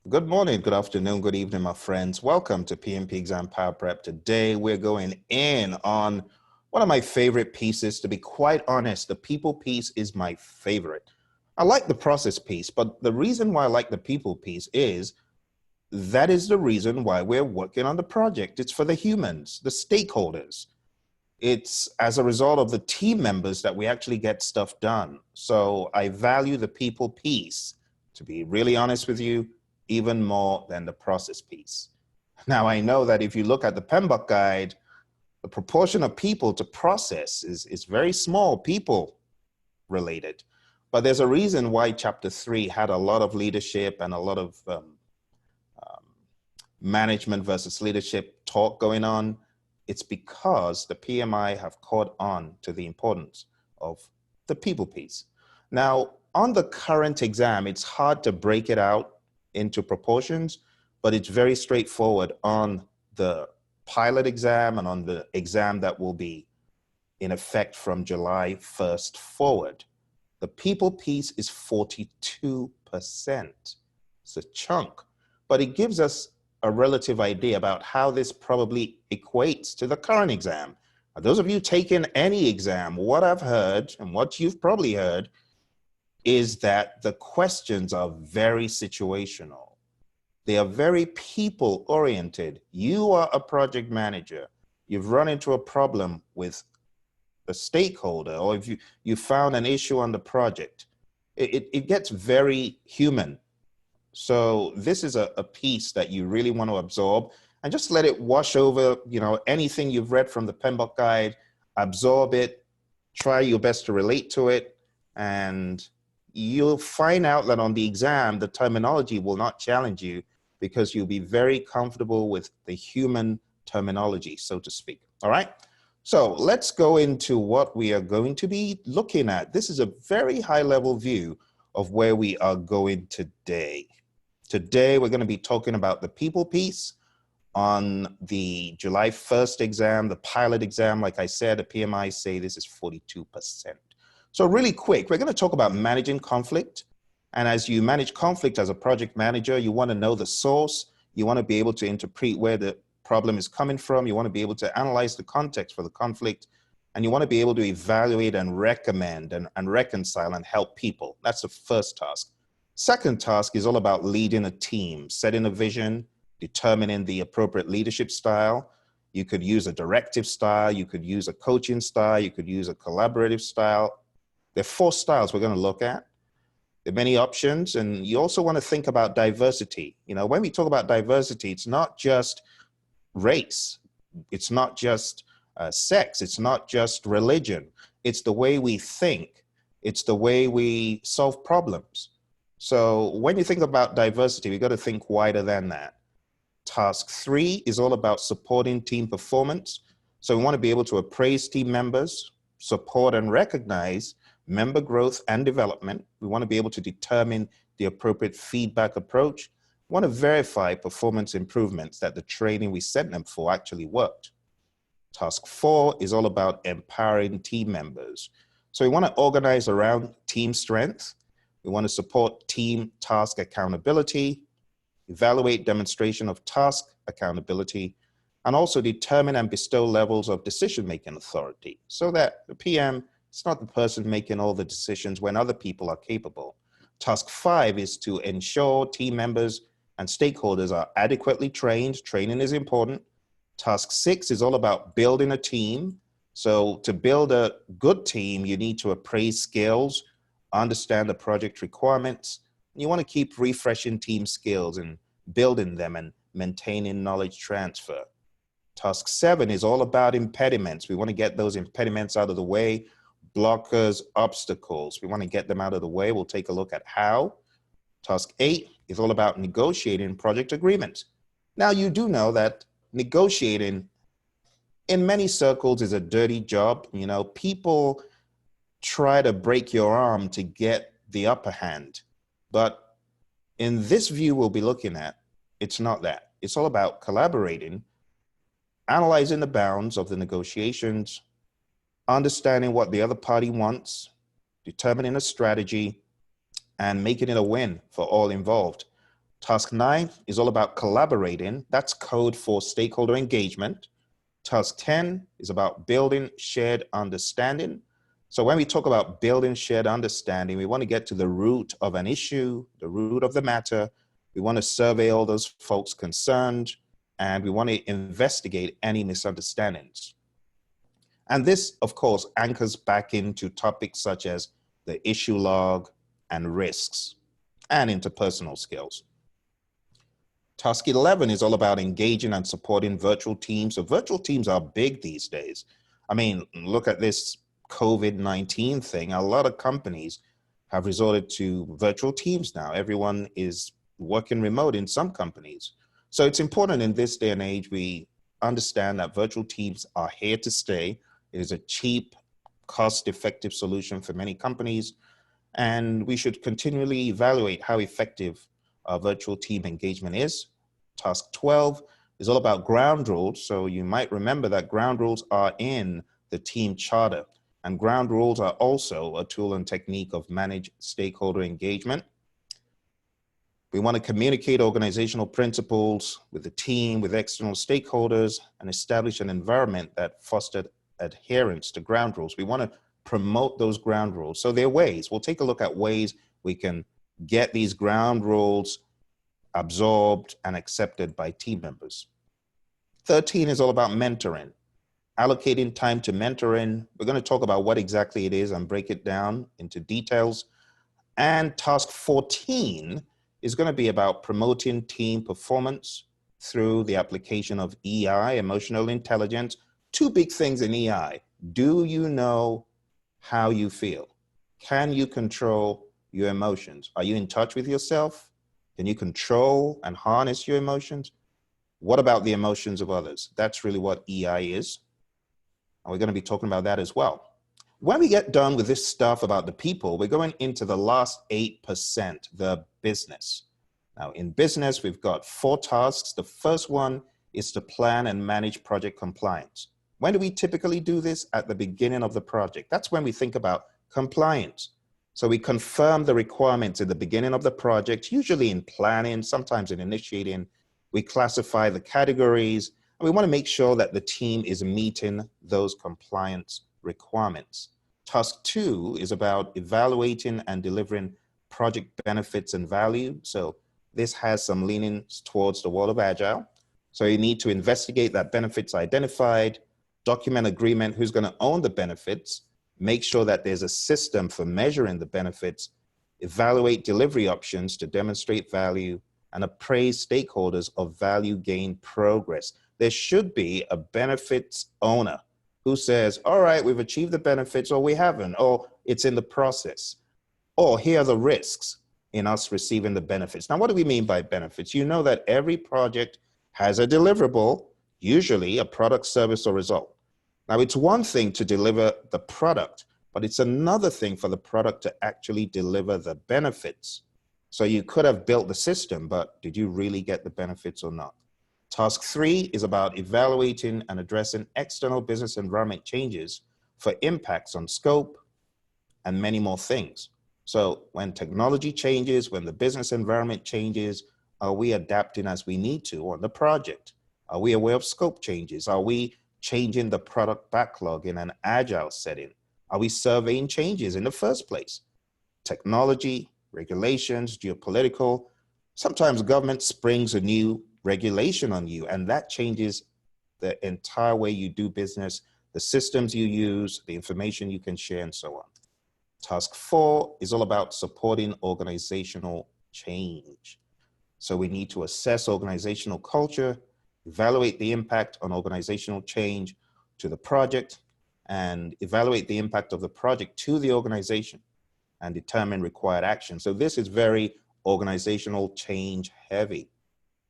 Good morning, good afternoon, good evening, my friends. Welcome to PMP Exam Power Prep. Today, we're going in on one of my favorite pieces. To be quite honest, the people piece is my favorite. I like the process piece, but the reason why I like the people piece is that is the reason why we're working on the project. It's for the humans, the stakeholders. It's as a result of the team members that we actually get stuff done. So I value the people piece, to be really honest with you, even more than the process piece. Now, I know that if you look at the PMBOK guide, the proportion of people to process is very small, people related. But there's a reason why chapter 3 had a lot of leadership and a lot of management versus leadership talk going on. It's because the PMI have caught on to the importance of the people piece. Now, on the current exam, it's hard to break it out into proportions, but it's very straightforward on the pilot exam and on the exam that will be in effect from July 1st forward. The people piece is 42%. It's a chunk, but it gives us a relative idea about how this probably equates to the current exam. Now, those of you taking any exam, what I've heard and what you've probably heard is that the questions are very situational. They are very people oriented. You are a project manager. You've run into a problem with a stakeholder, or if you found an issue on the project, it gets very human. So this is a piece that you really want to absorb and just let it wash over, anything you've read from the PMBOK guide, absorb it, try your best to relate to it, and you'll find out that on the exam, the terminology will not challenge you because you'll be very comfortable with the human terminology, so to speak. All right. So let's go into what we are going to be looking at. This is a very high level view of where we are going today. Today, we're going to be talking about the people piece on the July 1st exam, the pilot exam. Like I said, the PMI say this is 42%. So really quick, we're going to talk about managing conflict. And as you manage conflict as a project manager, you want to know the source. You want to be able to interpret where the problem is coming from. You want to be able to analyze the context for the conflict. And you want to be able to evaluate and recommend and reconcile and help people. That's the first task. Second task is all about leading a team, setting a vision, determining the appropriate leadership style. You could use a directive style. You could use a coaching style. You could use a collaborative style. There are 4 styles we're going to look at. There are many options. And you also want to think about diversity. When we talk about diversity, it's not just race. It's not just sex. It's not just religion. It's the way we think. It's the way we solve problems. So when you think about diversity, we got to think wider than that. Task 3 is all about supporting team performance. So we want to be able to appraise team members, support and recognize member growth and development. We want to be able to determine the appropriate feedback approach. We want to verify performance improvements that the training we sent them for actually worked. Task 4 is all about empowering team members. So we want to organize around team strength. We want to support team task accountability, evaluate demonstration of task accountability, and also determine and bestow levels of decision-making authority so that the PM is not the person making all the decisions when other people are capable. Task 5 is to ensure team members and stakeholders are adequately trained. Training is important. Task 6 is all about building a team. So to build a good team, you need to appraise skills, understand the project requirements. You want to keep refreshing team skills and building them and maintaining knowledge transfer. Task 7 is all about impediments. We want to get those impediments out of the way, blockers, obstacles. We want to get them out of the way. We'll take a look at how. Task 8 is all about negotiating project agreements. Now, you do know that negotiating in many circles is a dirty job. People try to break your arm to get the upper hand. But in this view we'll be looking at, it's not that. It's all about collaborating, analyzing the bounds of the negotiations, understanding what the other party wants, determining a strategy, and making it a win for all involved. Task 9 is all about collaborating. That's code for stakeholder engagement. Task 10 is about building shared understanding. So when we talk about building shared understanding, we want to get to the root of an issue, the root of the matter. We want to survey all those folks concerned, and we want to investigate any misunderstandings. And this, of course, anchors back into topics such as the issue log and risks and interpersonal skills. Task 11 is all about engaging and supporting virtual teams. So virtual teams are big these days. I mean, look at this COVID-19 thing. A lot of companies have resorted to virtual teams now. Everyone is working remote in some companies. So it's important in this day and age, we understand that virtual teams are here to stay. It is a cheap, cost-effective solution for many companies. And we should continually evaluate how effective our virtual team engagement is. Task 12 is all about ground rules. So you might remember that ground rules are in the team charter, and ground rules are also a tool and technique of managed stakeholder engagement. We want to communicate organizational principles with the team, with external stakeholders, and establish an environment that fostered adherence to ground rules. We want to promote those ground rules. So there are ways. We'll take a look at ways we can get these ground rules absorbed and accepted by team members. 13 is all about mentoring, allocating time to mentoring. We're going to talk about what exactly it is and break it down into details. And task 14 is going to be about promoting team performance through the application of EI, emotional intelligence. Two big things in EI. Do you know how you feel? Can you control your emotions? Are you in touch with yourself? Can you control and harness your emotions? What about the emotions of others? That's really what EI is. And we're going to be talking about that as well. When we get done with this stuff about the people, we're going into the last 8%, the business. Now, in business, we've got 4 tasks. The first one is to plan and manage project compliance. When do we typically do this? At the beginning of the project. That's when we think about compliance. So we confirm the requirements at the beginning of the project, usually in planning, sometimes in initiating. We classify the categories, and we want to make sure that the team is meeting those compliance requirements. Task 2 is about evaluating and delivering project benefits and value. So this has some leanings towards the world of Agile. So you need to investigate that benefits identified, document agreement, who's going to own the benefits, make sure that there's a system for measuring the benefits, evaluate delivery options to demonstrate value, and appraise stakeholders of value gain progress. There should be a benefits owner who says, all right, we've achieved the benefits, or we haven't, or it's in the process, or here are the risks in us receiving the benefits. Now, what do we mean by benefits? You know that every project has a deliverable, usually a product, service, or result. Now, it's one thing to deliver the product, but it's another thing for the product to actually deliver the benefits. So you could have built the system, but did you really get the benefits or not? Task 3 is about evaluating and addressing external business environment changes for impacts on scope and many more things. So when technology changes, when the business environment changes, are we adapting as we need to on the project? Are we aware of scope changes? Are we changing the product backlog in an agile setting? Are we surveying changes in the first place? Technology, regulations, geopolitical. Sometimes government springs a new regulation on you, and that changes the entire way you do business, the systems you use, the information you can share, and so on. Task 4 is all about supporting organizational change. So we need to assess organizational culture, evaluate the impact on organizational change to the project, and evaluate the impact of the project to the organization and determine required action. So this is very organizational change heavy.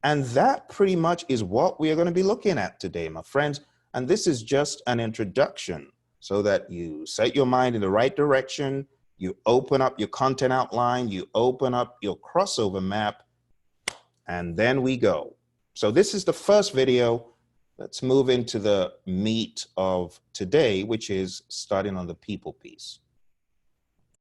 And that pretty much is what we are going to be looking at today, my friends. And this is just an introduction so that you set your mind in the right direction, you open up your content outline, you open up your crossover map, and then we go. So this is the first video. Let's move into the meat of today, which is starting on the people piece.